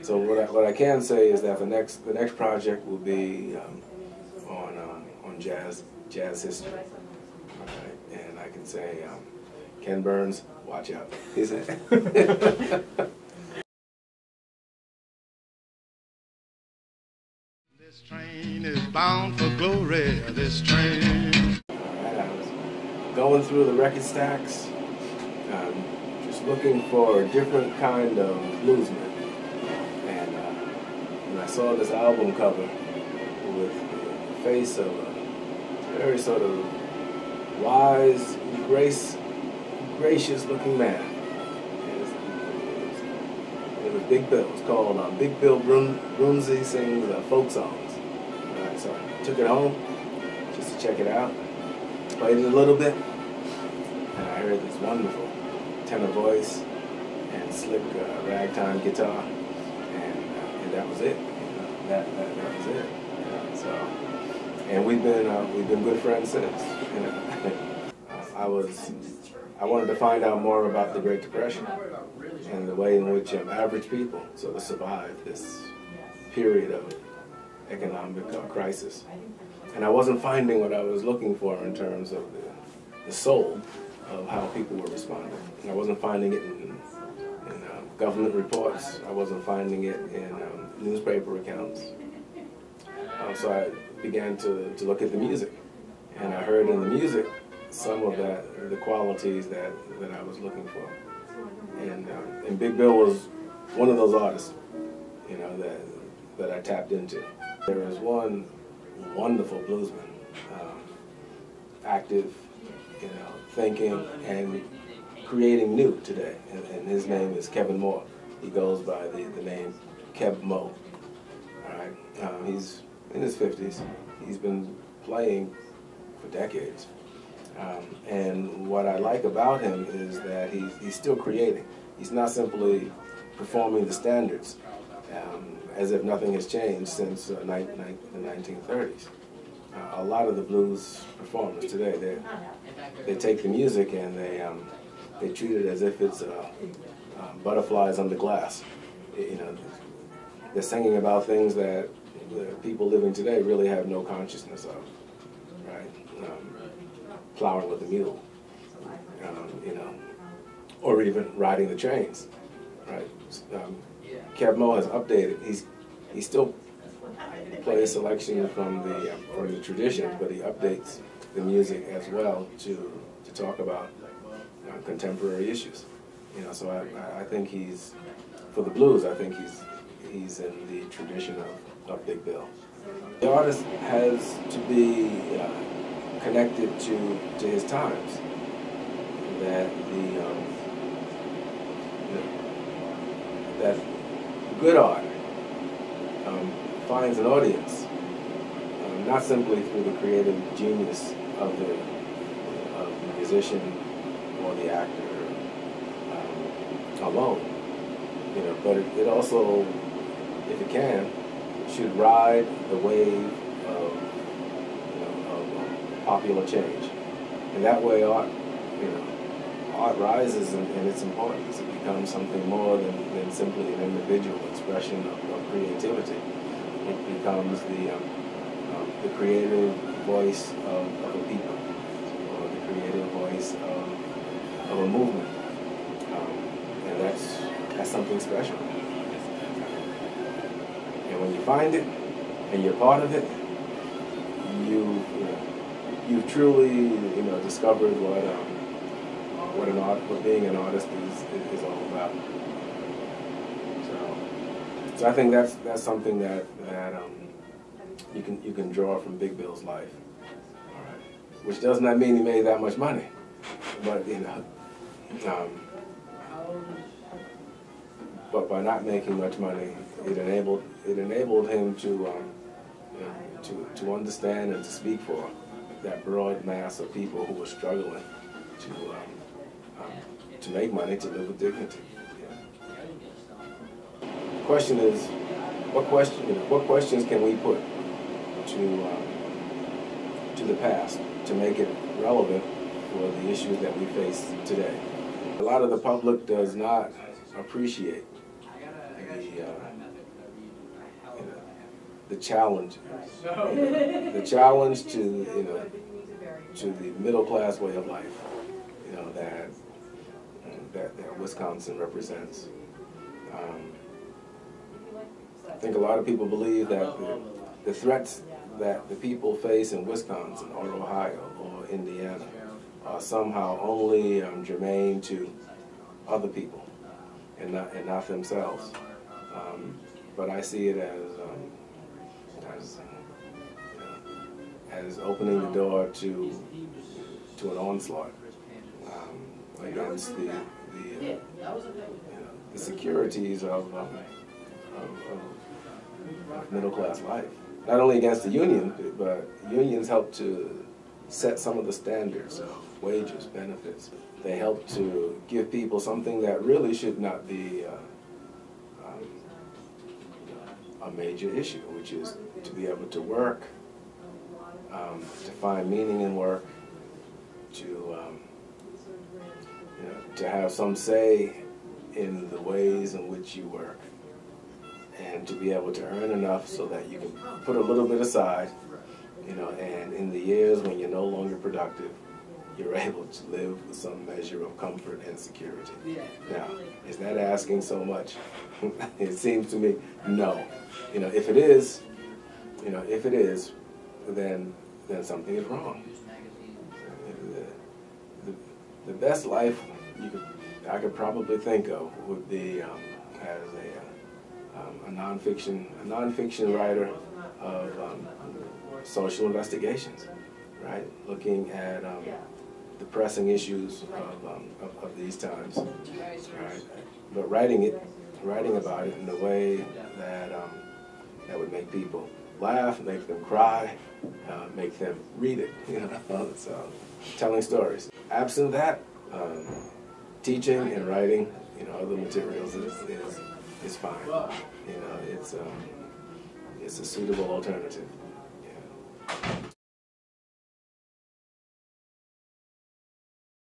So what I can say is that the next project will be on jazz history. Okay. And I can say Ken Burns, watch out. Is it? This train is bound for glory. This train. I was going through the record stacks, just looking for a different kind of bluesman. And when I saw this album cover with the face of a very sort of wise, gracious-looking man. It was Big Bill. It was called Big Bill Brunzi Sings Folk Songs. So I took it home just to check it out. Played it a little bit, and I heard this wonderful tenor voice and slick ragtime guitar, and that was it. That was it. So, and we've been good friends since. I wanted to find out more about the Great Depression and the way in which average people sort of survived this period of economic crisis. And I wasn't finding what I was looking for in terms of the soul of how people were responding. And I wasn't finding it in government reports. I wasn't finding it in newspaper accounts. So I began to look at the music. And I heard in the music some of the qualities that I was looking for. And Big Bill was one of those artists, you know, that I tapped into. There was one wonderful bluesman, active, you know, thinking and creating new today, and his name is Kevin Moore. He goes by the name Keb Mo. All right, he's in his 50s. He's been playing for decades. And what I like about him is that he's still creating. He's not simply performing the standards as if nothing has changed since the 1930s. A lot of the blues performers today, they take the music and they treat it as if it's butterflies under glass. You know, they're singing about things that the people living today really have no consciousness of, right? Plowing with a mule, you know, or even riding the trains, right? Keb Mo has updated. He still plays selection from the traditions, but he updates the music as well to talk about contemporary issues. You know, so I think he's, for the blues, I think he's in the tradition of Big Bill. The artist has to be connected to his times. That that good art finds an audience, not simply through the creative genius of the musician or the actor alone, you know, but it also, if it can, should ride the wave of, you know, of popular change. And that way art, you know, art rises in its importance. It becomes something more than simply an individual expression of creativity. It becomes the creative voice of a people, or the creative voice of a movement. And that's something special. And when you find it, and you're part of it, you've truly, you know, discovered what being an artist is all about. So I think that's something that you can draw from Big Bill's life. All right. Which does not mean he made that much money, but you know, but by not making much money, it enabled him to understand and to speak for that broad mass of people who were struggling to make money, to live with dignity. Yeah. The question is, what questions can we put to the past to make it relevant for the issues that we face today? A lot of the public does not appreciate the challenge, the challenge to to the middle class way of life, that Wisconsin represents. I think a lot of people believe that the threats that the people face in Wisconsin or Ohio or Indiana are somehow only germane to other people and not themselves. But I see it as opening the door to an onslaught against the securities of middle class life. Not only against the union, but unions help to set some of the standards of wages, benefits. They help to give people something that really should not be a major issue, which is to be able to work, to find meaning in work, to have some say in the ways in which you work, and to be able to earn enough so that you can put a little bit aside, and in the years when you're no longer productive, you're able to live with some measure of comfort and security. Now, is that asking so much? It seems to me, no. If it is, then something is wrong. The best life I could probably think of would be as a nonfiction writer of social investigations, right? Looking at the pressing issues of these times, right? But writing about it in a way that would make people laugh, make them cry, make them read it. So telling stories. Absent that, teaching and writing, other materials is fine. It's a suitable alternative.